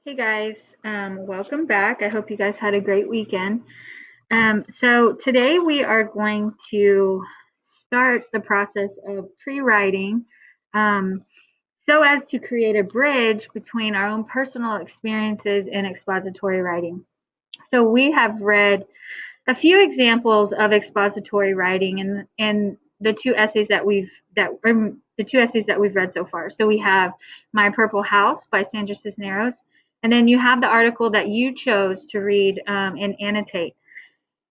Hey guys, welcome back. I hope you guys had a great weekend. So today we are going to start the process of pre-writing um, so as to create a bridge between our own personal experiences and expository writing. So we have read a few examples of expository writing in the two essays that we've read so far. So we have My Purple House by Sandra Cisneros, and then you have the article that you chose to read and annotate.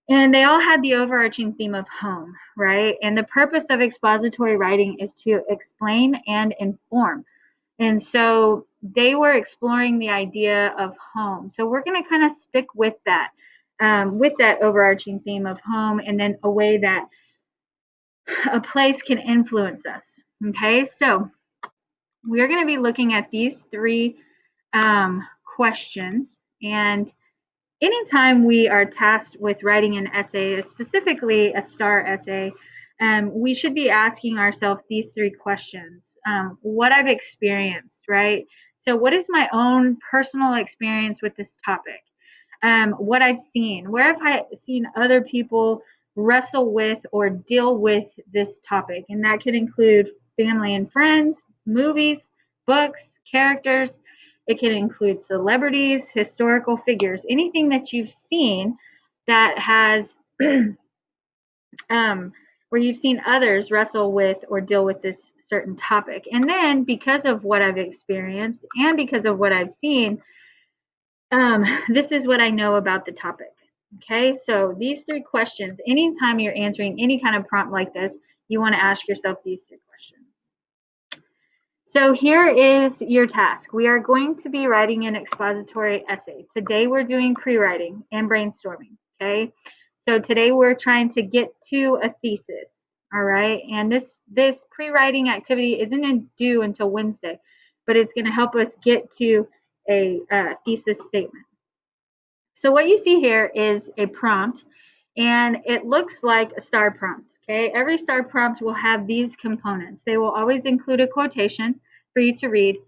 And they all had the overarching theme of home, right? And the purpose of expository writing is to explain and inform. And so they were exploring the idea of home. So we're going to kind of stick with that overarching theme of home, and then a way that a place can influence us. Okay, so we're going to be looking at these three questions. And anytime we are tasked with writing an essay, specifically a STAR essay, we should be asking ourselves these three questions. What I've experienced, right? So, what is my own personal experience with this topic? What I've seen, where have I seen other people wrestle with or deal with this topic? And that could include family and friends, movies, books, characters. It can include celebrities, historical figures, anything that you've seen that has um, where you've seen others wrestle with or deal with this certain topic. And then because of what I've experienced and because of what I've seen, this is what I know about the topic. Okay, so these three questions, anytime you're answering any kind of prompt like this, you want to ask yourself these three questions. So here is your task. We are going to be writing an expository essay. Today we're doing pre-writing and brainstorming, okay? So today we're trying to get to a thesis, all right? And this pre-writing activity isn't due until Wednesday, but it's going to help us get to a thesis statement. So what you see here is a prompt, and it looks like a STAR prompt, okay? Every STAR prompt will have these components. They will always include a quotation for you to read.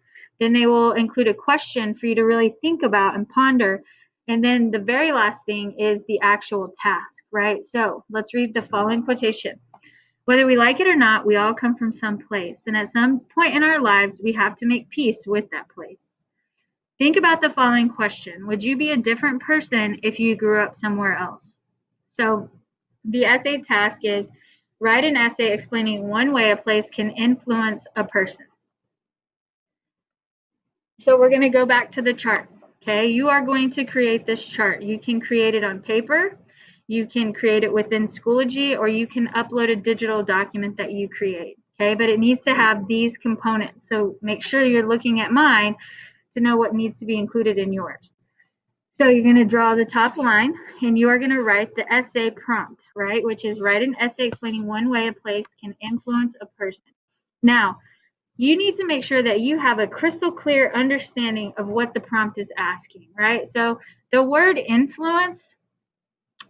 Then they will include a question for you to really think about and ponder. And then the very last thing is the actual task, right? So let's read the following quotation. Whether we like it or not, we all come from some place. And at some point in our lives, we have to make peace with that place. Think about the following question. Would you be a different person if you grew up somewhere else? So the essay task is write an essay explaining one way a place can influence a person. So we're going to go back to the chart. Okay, you are going to create this chart. You can create it on paper, you can create it within Schoology, or you can upload a digital document that you create. Okay, but it needs to have these components. So make sure you're looking at mine to know what needs to be included in yours. So you're going to draw the top line, and you are going to write the essay prompt, right? Which is write an essay explaining one way a place can influence a person. Now, you need to make sure that you have a crystal clear understanding of what the prompt is asking, right? So the word influence,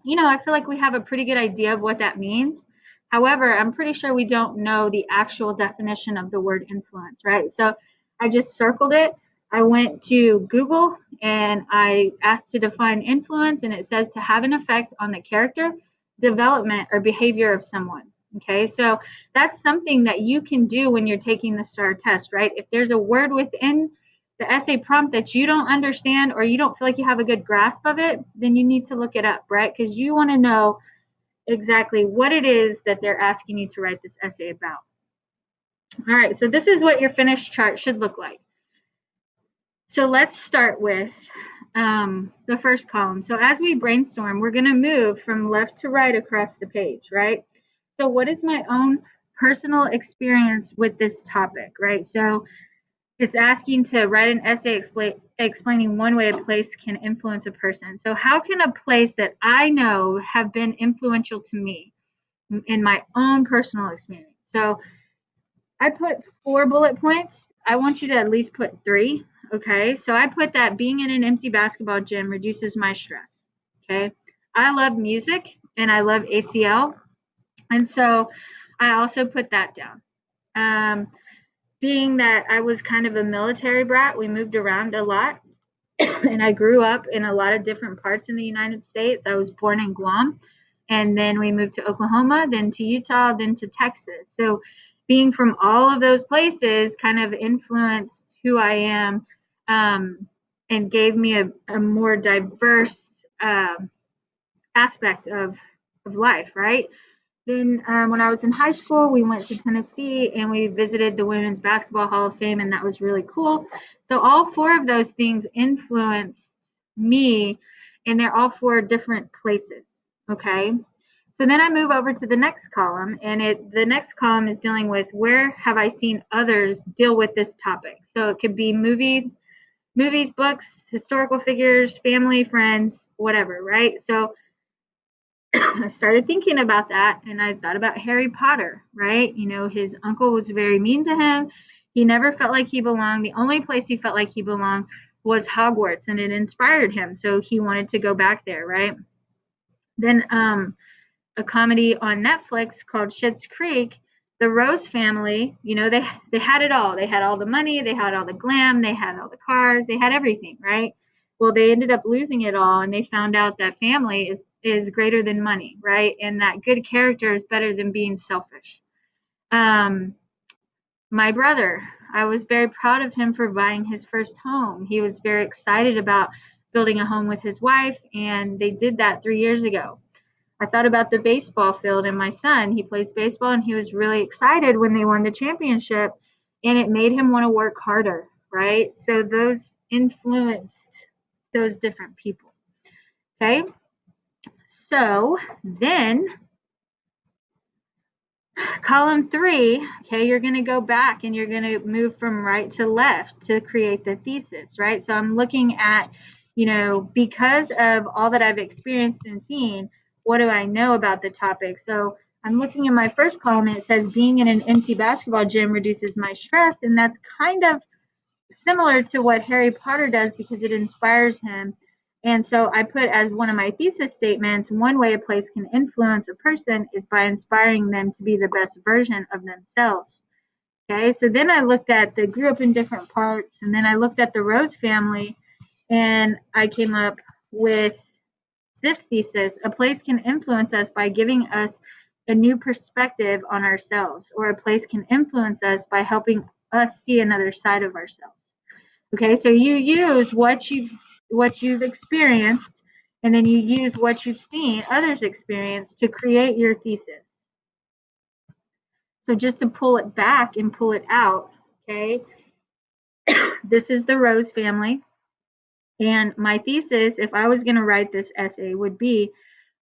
I feel like we have a pretty good idea of what that means. However, I'm pretty sure we don't know the actual definition of the word influence, right? So I just circled it. I went to Google and I asked to define influence, and it says to have an effect on the character, development, or behavior of someone. Okay, so that's something that you can do when you're taking the STAR test, right? If there's a word within the essay prompt that you don't understand or you don't feel like you have a good grasp of it, then you need to look it up, right? Because you want to know exactly what it is that they're asking you to write this essay about. All right, so this is what your finished chart should look like. So let's start with the first column. So as we brainstorm, we're going to move from left to right across the page, right? So what is my own personal experience with this topic, right? So it's asking to write an essay explaining one way a place can influence a person. So how can a place that I know have been influential to me in my own personal experience? So I put 4 bullet points. I want you to at least put 3. Okay, so I put that being in an empty basketball gym reduces my stress. Okay, I love music and I love ACL, and so I also put that down. Being that I was kind of a military brat, we moved around a lot. And I grew up in a lot of different parts in the United States. I was born in Guam, and then we moved to Oklahoma, then to Utah, then to Texas. So being from all of those places kind of influenced who I am, and gave me a more diverse aspect of life, right? Then when I was in high school, we went to Tennessee and we visited the Women's Basketball Hall of Fame, and that was really cool. So all four of those things influenced me, and they're all four different places. Okay. So then I move over to the next column, and the next column is dealing with where have I seen others deal with this topic. So it could be movies, books, historical figures, family, friends, whatever, right? So I started thinking about that, and I thought about Harry Potter, right? You know, his uncle was very mean to him. He never felt like he belonged. The only place he felt like he belonged was Hogwarts, and it inspired him. So he wanted to go back there, right? Then a comedy on Netflix called Schitt's Creek, the Rose family, you know, they had it all. They had all the money, they had all the glam, they had all the cars, they had everything, right? Well, they ended up losing it all, and they found out that family is greater than money, right? And that good character is better than being selfish. Um, my brother, I was very proud of him for buying his first home. He was very excited about building a home with his wife, and they did that 3 years ago. I thought about the baseball field and my son. He plays baseball and he was really excited when they won the championship, and it made him want to work harder, right? So those influenced those different people. Okay. So then column 3, okay, you're going to go back and you're going to move from right to left to create the thesis, right? So I'm looking at, you know, because of all that I've experienced and seen, what do I know about the topic? So I'm looking in my first column, and it says being in an empty basketball gym reduces my stress, and that's kind of similar to what Harry Potter does because it inspires him. And so I put as one of my thesis statements, one way a place can influence a person is by inspiring them to be the best version of themselves. Okay, so then I looked at the grew up in different parts, and then I looked at the Rose family, and I came up with this thesis: a place can influence us by giving us a new perspective on ourselves, or a place can influence us by helping us see another side of ourselves. Okay, so you use what you've experienced, and then you use what you've seen others experience to create your thesis. So just to pull it back and pull it out, okay, this is the Rose family. And my thesis, if I was going to write this essay, would be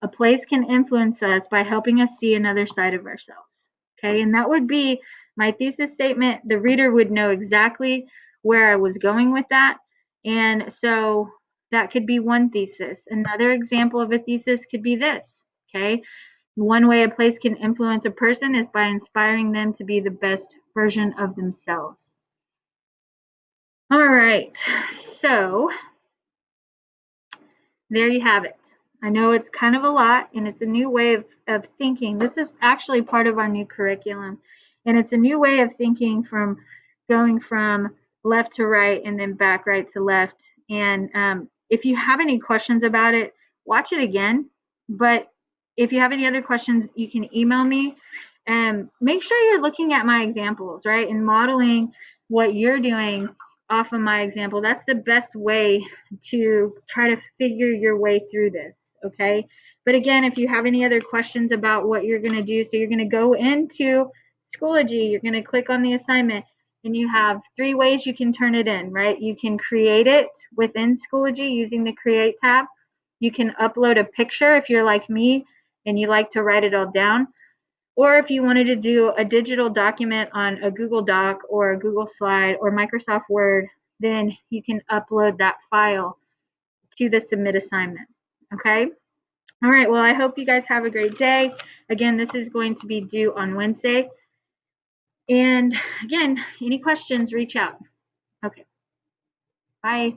a place can influence us by helping us see another side of ourselves. Okay, and that would be my thesis statement. The reader would know exactly where I was going with that. And so that could be one thesis. Another example of a thesis could be this. Okay, one way a place can influence a person is by inspiring them to be the best version of themselves. All right, so there you have it. I know it's kind of a lot, and it's a new way of thinking. This is actually part of our new curriculum, and it's a new way of thinking from going from left to right and then back right to left. And if you have any questions about it, watch it again. But if you have any other questions, you can email me, and make sure you're looking at my examples, right, and modeling what you're doing off of my example. That's the best way to try to figure your way through this, okay? But again, if you have any other questions about what you're going to do, so you're going to go into Schoology, you're going to click on the assignment, and you have 3 ways you can turn it in, right? You can create it within Schoology using the Create tab. You can upload a picture if you're like me and you like to write it all down. Or if you wanted to do a digital document on a Google Doc or a Google Slide or Microsoft Word, then you can upload that file to the submit assignment. Okay? All right, well, I hope you guys have a great day. Again, this is going to be due on Wednesday. And again, any questions, reach out. Okay. Bye.